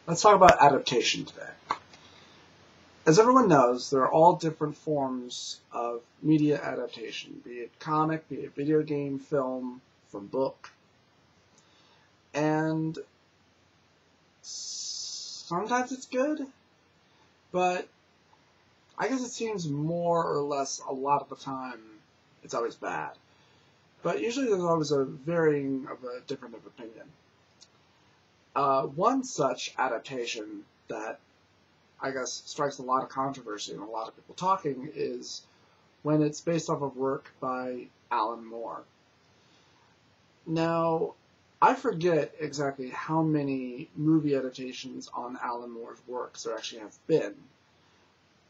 Let's talk about adaptation today. As everyone knows, there are all different forms of media adaptation, be it comic, be it video game, film, from book. And sometimes it's good, but I guess it seems more or less a lot of the time it's always bad. But usually there's always a varying of a different of opinion. One such adaptation that I guess strikes a lot of controversy and a lot of people talking is when it's based off of work by Alan Moore. Now, I forget exactly how many movie adaptations on Alan Moore's works there actually have been.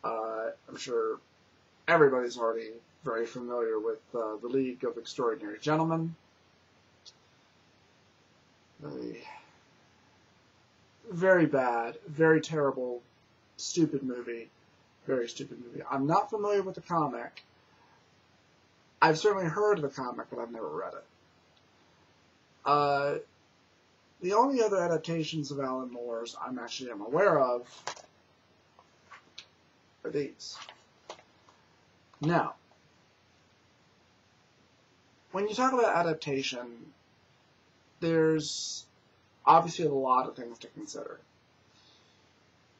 I'm sure everybody's already very familiar with The League of Extraordinary Gentlemen. Very bad, very terrible, stupid movie. Very stupid movie. I'm not familiar with the comic. I've certainly heard of the comic, but I've never read it. The only other adaptations of Alan Moore's I'm aware of are these. Now, when you talk about adaptation, there's obviously a lot of things to consider.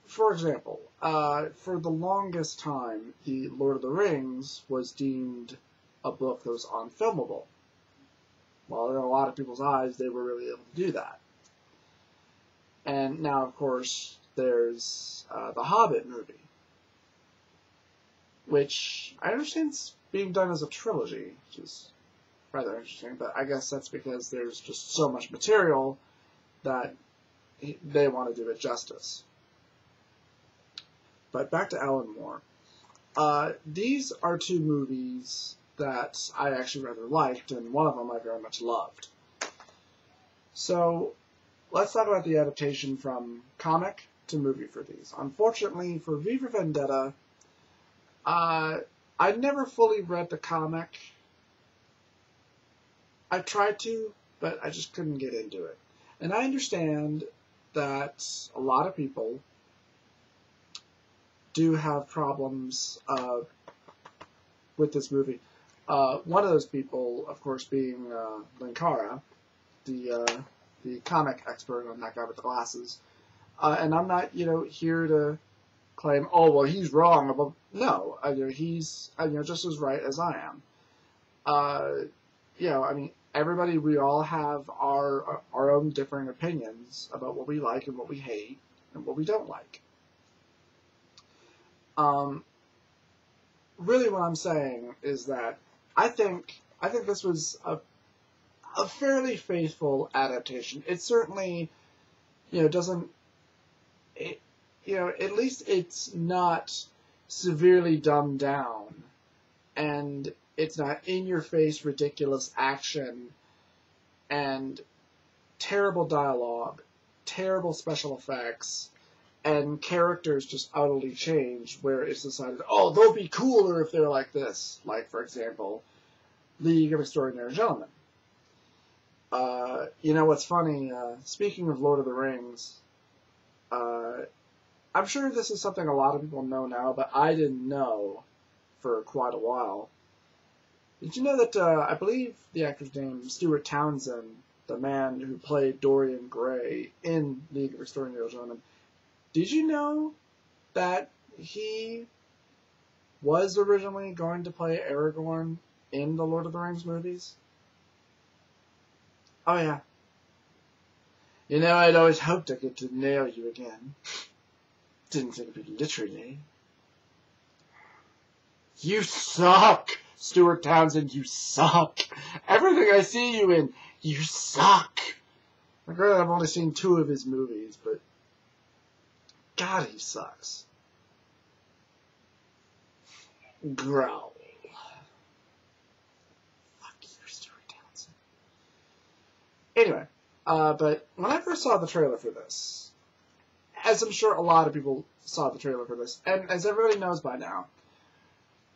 For example, for the longest time, The Lord of the Rings was deemed a book that was unfilmable. Well, in a lot of people's eyes, they were really able to do that. And now, of course, there's the Hobbit movie, which I understand is being done as a trilogy, which is rather interesting, but I guess that's because there's just so much material that they want to do it justice. But back to Alan Moore. These are two movies that I actually rather liked, and one of them I very much loved. So, let's talk about the adaptation from comic to movie for these. Unfortunately, for V for Vendetta, I never fully read the comic. I tried to, but I just couldn't get into it. And I understand that a lot of people do have problems with this movie. One of those people, of course, being Linkara, the comic expert on that guy with the glasses. And I'm not, here to claim, oh, well, he's wrong about. No, he's, just as right as I am. Everybody, we all have our own differing opinions about what we like and what we hate and what we don't like. Really what I'm saying is that I think this was a fairly faithful adaptation. It certainly, doesn't, at least it's not severely dumbed down, and it's not in-your-face ridiculous action and terrible dialogue, terrible special effects, and characters just utterly change, where it's decided, oh, they'll be cooler if they're like this. Like, for example, League of Extraordinary Gentlemen. What's funny, speaking of Lord of the Rings, I'm sure this is something a lot of people know now, but I didn't know for quite a while. Did you know that, I believe the actor's name, Stuart Townsend, the man who played Dorian Gray in League of Extraordinary Gentlemen, did you know that he was originally going to play Aragorn in the Lord of the Rings movies? Oh, yeah. I'd always hoped I get to nail you again. Didn't think of it literally. You suck! Stuart Townsend, you suck! Everything I see you in, you suck! Granted, I've only seen 2 of his movies, but God, he sucks. Growl. Fuck you, Stuart Townsend. Anyway, but when I first saw the trailer for this, as I'm sure a lot of people saw the trailer for this, and as everybody knows by now,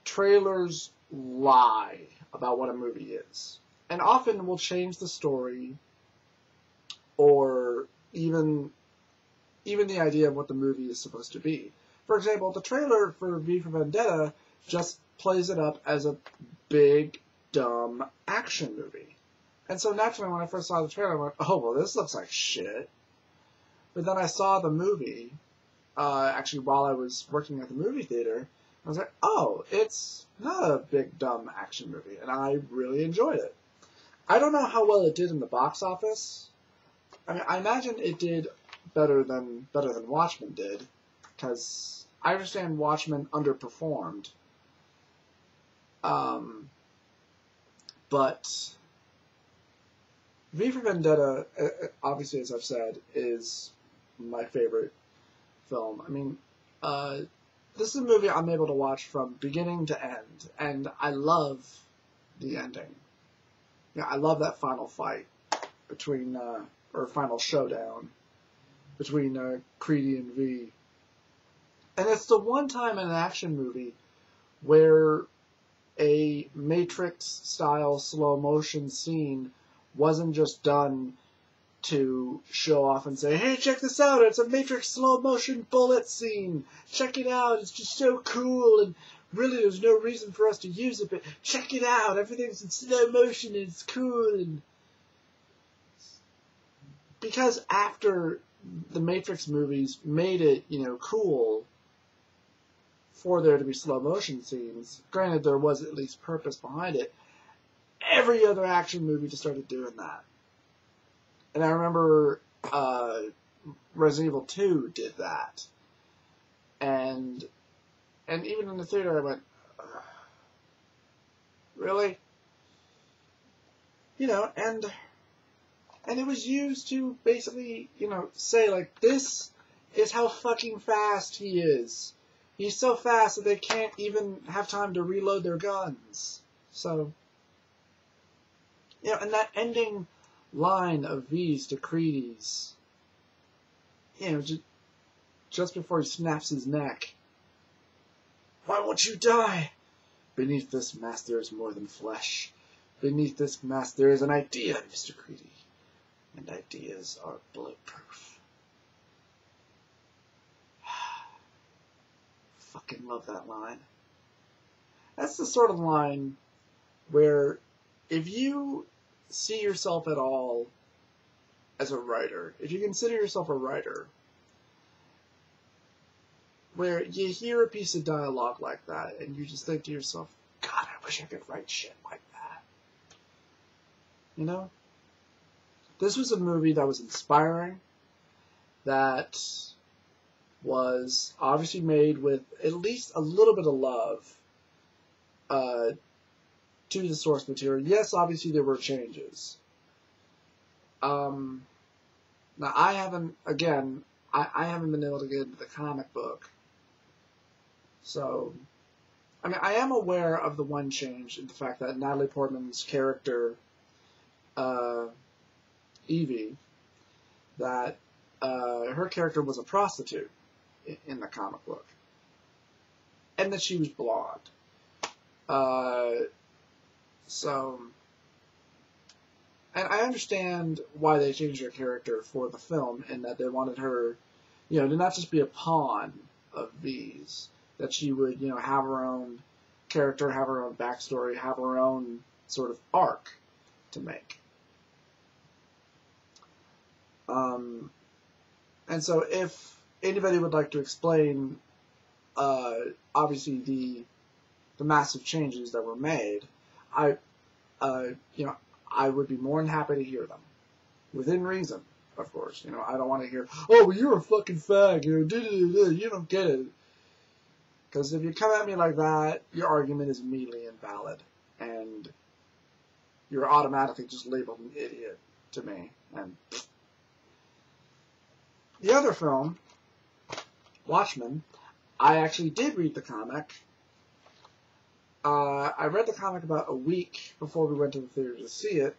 trailers lie about what a movie is. And often will change the story, or even even the idea of what the movie is supposed to be. For example, the trailer for V for Vendetta just plays it up as a big, dumb action movie. And so naturally, when I first saw the trailer, I went, oh, well, this looks like shit. But then I saw the movie, actually while I was working at the movie theater. I was like, oh, it's not a big, dumb action movie. And I really enjoyed it. I don't know how well it did in the box office. I mean, I imagine it did better than Watchmen did, because I understand Watchmen underperformed. But V for Vendetta, obviously, as I've said, is my favorite film. I mean, this is a movie I'm able to watch from beginning to end, and I love the ending. Yeah, I love that final fight between, or final showdown between Creedy and V. And it's the one time in an action movie where a Matrix-style slow-motion scene wasn't just done to show off and say, hey, check this out, it's a Matrix slow-motion bullet scene. Check it out, it's just so cool, and really there's no reason for us to use it, but check it out, everything's in slow motion and it's cool. And because after the Matrix movies made it, cool for there to be slow motion scenes, granted there was at least purpose behind it, every other action movie just started doing that. And I remember Resident Evil 2 did that. And even in the theater I went, really? And it was used to basically, say, like, this is how fucking fast he is. He's so fast that they can't even have time to reload their guns. So, and that ending line of V's to Creedy's, just before he snaps his neck. Why won't you die? Beneath this mask there is more than flesh. Beneath this mask there is an idea, Mr. Creedy. And ideas are bulletproof. Fucking love that line. That's the sort of line where if you see yourself at all as a writer, if you consider yourself a writer, where you hear a piece of dialogue like that and you just think to yourself, God, I wish I could write shit like that. This was a movie that was inspiring, that was obviously made with at least a little bit of love to the source material. Yes, obviously there were changes. Now, I haven't been able to get into the comic book. So, I mean, I am aware of the one change in the fact that Natalie Portman's character, Evie, that her character was a prostitute in the comic book, and that she was blonde. And I understand why they changed her character for the film, in that they wanted her, to not just be a pawn of V's, that she would, have her own character, have her own backstory, have her own sort of arc to make. And so if anybody would like to explain, obviously the massive changes that were made, I would be more than happy to hear them. Within reason, of course. I don't want to hear, oh, well, you're a fucking fag, you don't get it. Because if you come at me like that, your argument is immediately invalid. And you're automatically just labeled an idiot to me. And the other film, Watchmen, I actually did read the comic. I read the comic about a week before we went to the theater to see it,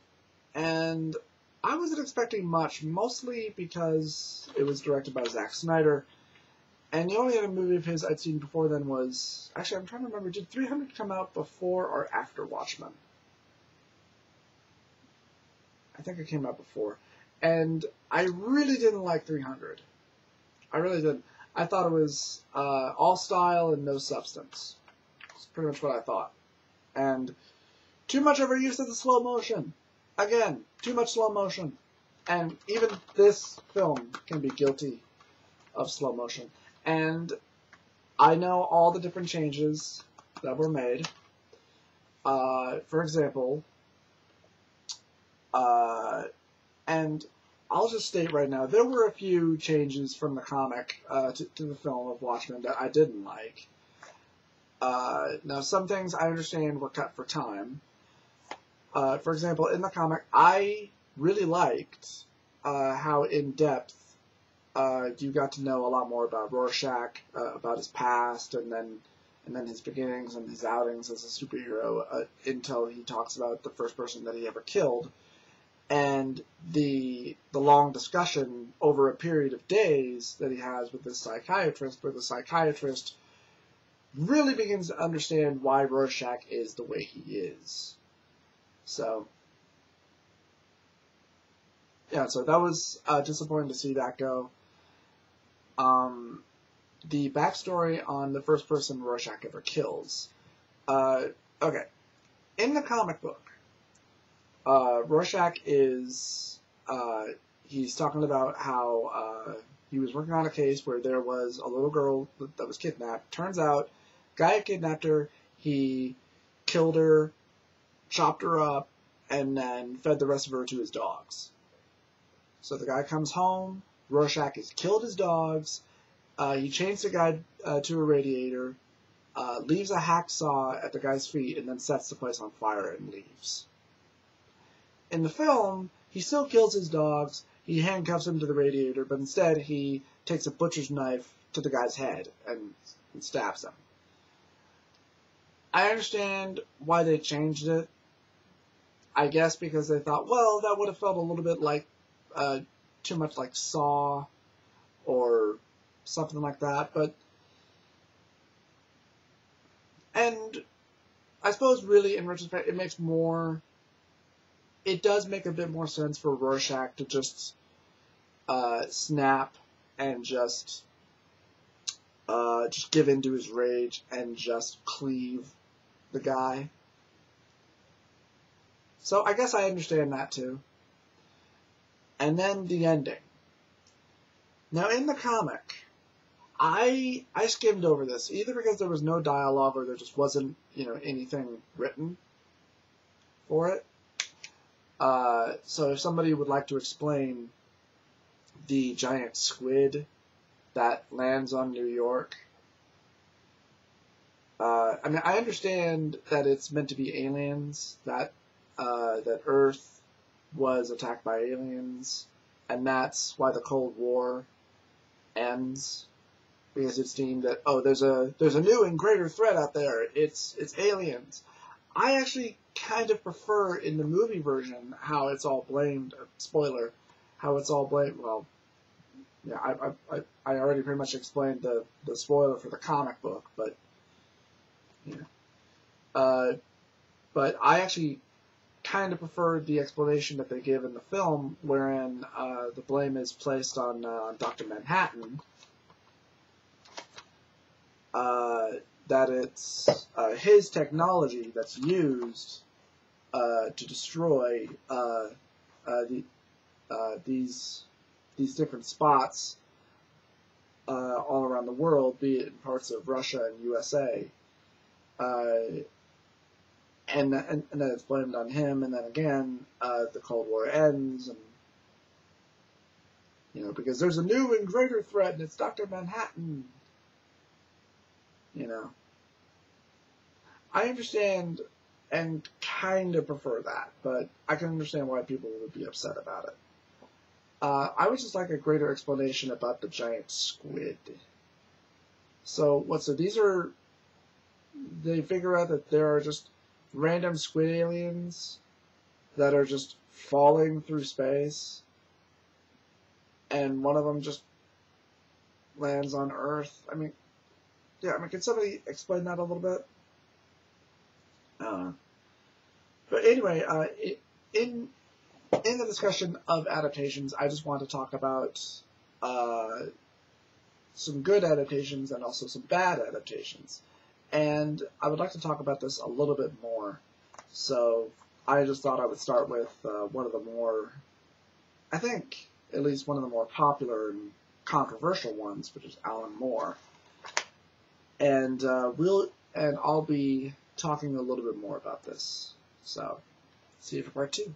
and I wasn't expecting much, mostly because it was directed by Zack Snyder, and the only other movie of his I'd seen before then was, actually I'm trying to remember, did 300 come out before or after Watchmen? I think it came out before. And I really didn't like 300. I really didn't. I thought it was all style and no substance. That's pretty much what I thought. And too much overuse of the slow motion. Again, too much slow motion. And even this film can be guilty of slow motion. And I know all the different changes that were made. For example, and I'll just state right now, there were a few changes from the comic to the film of Watchmen that I didn't like. Now, some things I understand were cut for time. For example, in the comic, I really liked how in-depth you got to know a lot more about Rorschach, about his past, and then his beginnings and his outings as a superhero until he talks about the first person that he ever killed. And the long discussion over a period of days that he has with this psychiatrist, where the psychiatrist really begins to understand why Rorschach is the way he is. So, yeah, so that was disappointing to see that go. The backstory on the first person Rorschach ever kills. Okay, in the comic book, Rorschach is, he's talking about how he was working on a case where there was a little girl that was kidnapped. Turns out, guy had kidnapped her, he killed her, chopped her up, and then fed the rest of her to his dogs. So the guy comes home, Rorschach has killed his dogs, he chains the guy to a radiator, leaves a hacksaw at the guy's feet, and then sets the place on fire and leaves. In the film, he still kills his dogs, he handcuffs him to the radiator, but instead he takes a butcher's knife to the guy's head and stabs him. I understand why they changed it. I guess because they thought, well, that would have felt a little bit like, too much like Saw, or something like that, but, and I suppose really in retrospect it does make a bit more sense for Rorschach to just snap and just give in to his rage and just cleave the guy. So I guess I understand that too. And then the ending. Now in the comic, I skimmed over this, either because there was no dialogue or there just wasn't, anything written for it. So if somebody would like to explain the giant squid that lands on New York, I understand that it's meant to be aliens, that Earth was attacked by aliens, and that's why the Cold War ends, because it's deemed that, oh, there's a new and greater threat out there, it's aliens. I actually kind of prefer in the movie version how it's all blamed, spoiler, how it's all blamed, well, yeah, I already pretty much explained the spoiler for the comic book, but, but I actually kind of prefer the explanation that they give in the film, wherein the blame is placed on Dr. Manhattan, that it's his technology that's used to destroy these different spots all around the world, be it in parts of Russia and USA, and then it's blamed on him, and then again the Cold War ends, and because there's a new and greater threat, and it's Dr. Manhattan. I understand and kind of prefer that, but I can understand why people would be upset about it. I would just like a greater explanation about the giant squid. So they figure out that there are just random squid aliens that are just falling through space, and one of them just lands on Earth. Can somebody explain that a little bit? But anyway, in the discussion of adaptations, I just want to talk about some good adaptations and also some bad adaptations. And I would like to talk about this a little bit more. So I just thought I would start with one of the more, I think, at least one of the more popular and controversial ones, which is Alan Moore. And I'll be talking a little bit more about this. So see you for part 2.